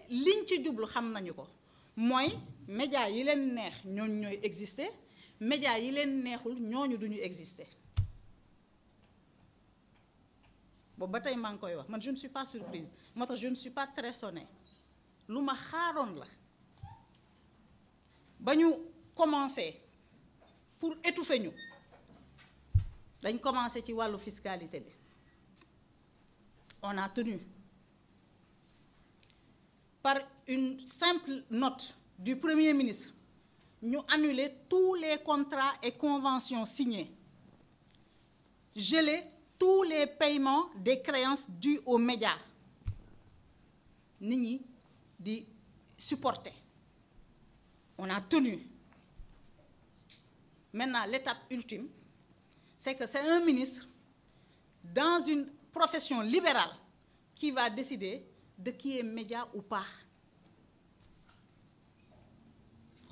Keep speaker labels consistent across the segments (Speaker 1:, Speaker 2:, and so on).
Speaker 1: liñ ci jublu xam nañu ko mooy média yi leen neex ñooñu ñooy exister média yi leen neexul ñooñu duñu exister boobu ba tey maa ngi koy wax man je ne suis pas surprise moo tax je ne suis pas très sonnée lu ma xaaroon la ba ñu commencé pour étouffer ñu dañ commencé ci wàllu fiscalité bi on a tenu par une simple note du Premier ministre ñu annuler tous les contrats et conventions signés geler tous les paiements des créances dues aux médias nit ñi di supporter on a tenu. Maintenant l'étape ultime c'est que c'est un ministre dans une profession libérale qui va décider de qui est média ou pas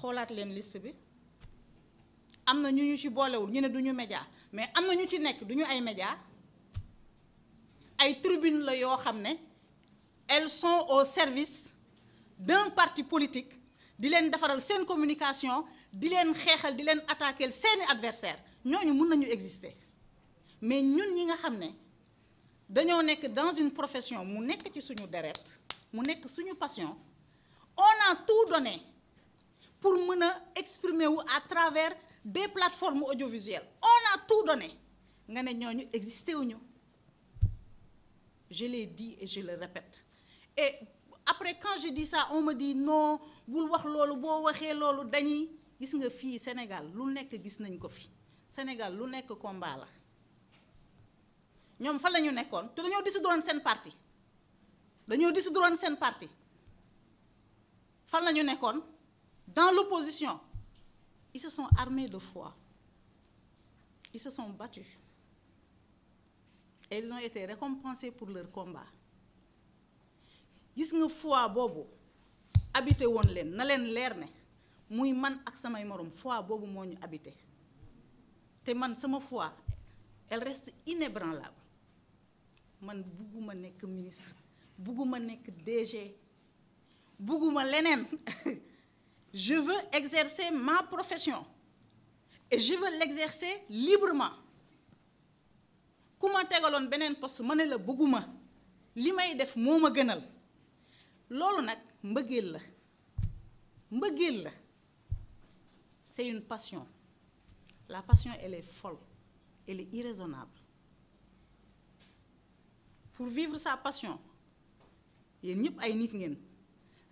Speaker 1: xoolaat leen liste bi am na ñu ci boolewul ñu ne duñu média mais am na ñu ci nekk duñu ay média ay tribune la yoo xam ne elles sont au service d'un parti politique di leen defaral seen communication di leen xeexal di leen attaquer seeni adversaire ñooñu mun nañu exister mais ñun ñi nga xam ne dañoo nekk dans une profession mu nekk ci suñu deret mu nekk suñu passion on a tout donné pour mën a exprimer wu à travers des plateformes audiovisuelles on a tout donné nga ne ñooñu existé wuñu je l'ai dit et je le répète et après quand je dis ça on me dit non bul wax loolu boo waxee loolu dañuy gis nga fii Sénégal lu nekk gis nañ ko fi Sénégal lu nekk combat la ñoom fa la ñu nekkoon te dañoo dissoudre seen parti fan la ñu nekkoon dans l'opposition ils se sont armés de foi ils se sont battus et ils ont été récompensés pour leur combat gis nga foi boobu habité woon leen na leen leer ne muy man ak samay morom foi boobu moo ñu habité te man sama foi elle reste inébranlable man bugguma nekk ministre bugguma nekk DG bugguma leneen je veux exercer ma profession et je veux l'exercer librement ku ma tegaloon beneen poste ma ne la bugguma li may def moo ma gënal loolu nag mbëggeel la c'est une passion la passion elle est folle elle est irraisonnable pour vivre sa passion yéen ñëpp ay nit ngeen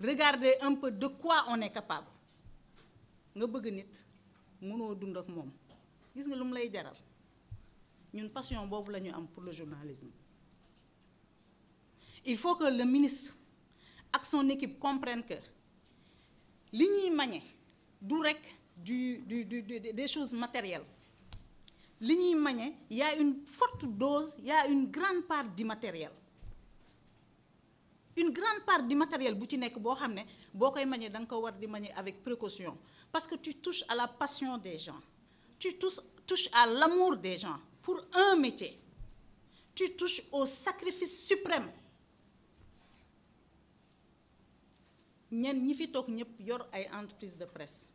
Speaker 1: regardez un peu de quoi on est capable nga bëgg nit mënoo dund ak moom gis nga lu mu lay jaral ñun passion boobu la ñu am pour le journalisme il faut que le ministre ak son équipe comprennent que li ñuy mañe du rek des choses matérielles li ñuy mañe y a une forte dose y a une grande part d'immatériel bu ci nekk boo xam ne boo koy mañe da nga ko war di mañe avec précaution parce que tu touches à la passion des gens tu touches à l'amour des gens pour un métier tu touches au sacrifice suprême ñenn ñi fi toog ñëpp yor ay entreprise de presse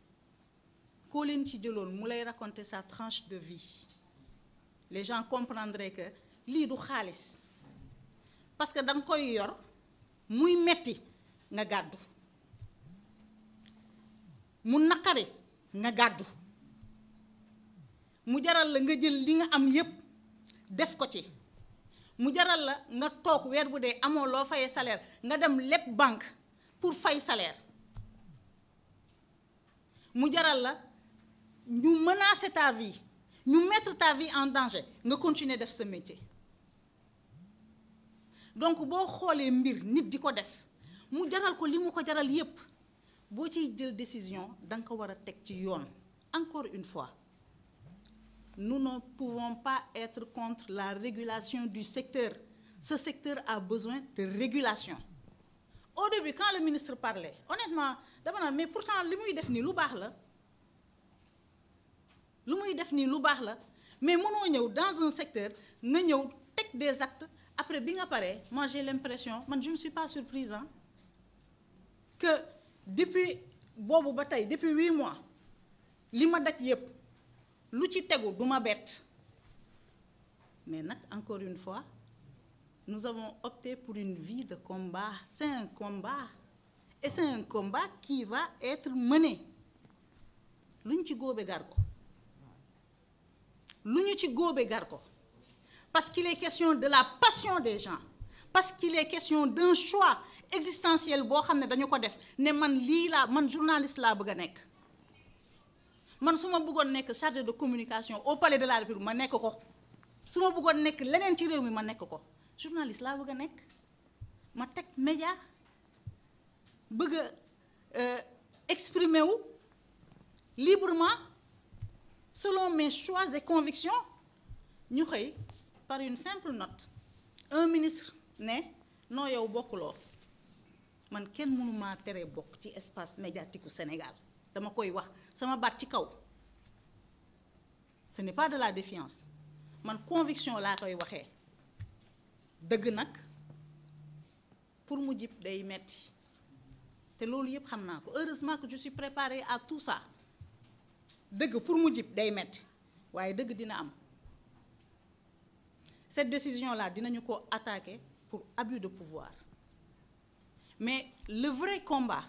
Speaker 1: koo leen ci jëloon mu lay raconter sa tranche de vie les gens comprendraient que lii du xaalis parce que da nga koy yor muy metti nga gàddu mu naqari nga gàddu mu jaral la nga jël li nga am yépp def ko ci mu jaral la nga toog weer bu dee amoo loo fayee salaire nga dem leb banque pour fay salaire mu jaral la ñu menacer ta vie ñu mettre ta vie en danger nga continuer def ce métier donc boo xoolee mbir nit di ko def mu jaral ko li mu ko jaral yépp boo ciy jël décision danga ko war a teg ci yoon encore une fois nous ne pouvons pas être contre la régulation du secteur ce secteur a besoin de régulation au début quand le ministre parlait honnêtement dama naan mais pourtant li muy def nii lu baax la mais mënoo ñëw dans un secteur nga ñëw teg des actes après bi nga paree moi j'ai l'impression man je ne suis pas surprise que depuis boobu ba tey depuis 8 mois li ma daj yépp lu ci tegu du ma bett mais nag encore une fois nous avons opté pour une vie de combat. C'est un combat et c'est un combat qui va être mené lu ñu ci góobe gar ko lu ñu ci góobe gar ko parce qu'il est question de la passion des gens, parce qu'il est question d'un choix existentiel boo xam ne dañu ko def ne man lii laa man journaliste laa bëgg a nekk man su ma bëggoon nekk chargé de communication au palais de la République ma nekk ko su ma bëggoon nekk leneen ci réew mi ma nekk ko journaliste laa bëgg a nekk ma teg média bëgg a exprimer wu librement selon mes choix et convictions. Ñu xëy par une simple note un ministre ne non yow bokkuloo man kenn mënu maa tere bokk ci espace médiatique u Sénégal dama koy wax sama baat ci kaw ce n'est pas de la défiance man conviction laa koy waxee dëgg nag pour mu jib day metti te loolu yëpp xam naa ko heureusement que je suis préparée à tout ça dëgg pour mu jib day metti waaye dëgg dina am. Cette décision-là dinañu ko attaquer pour abus de pouvoir mais le vrai combat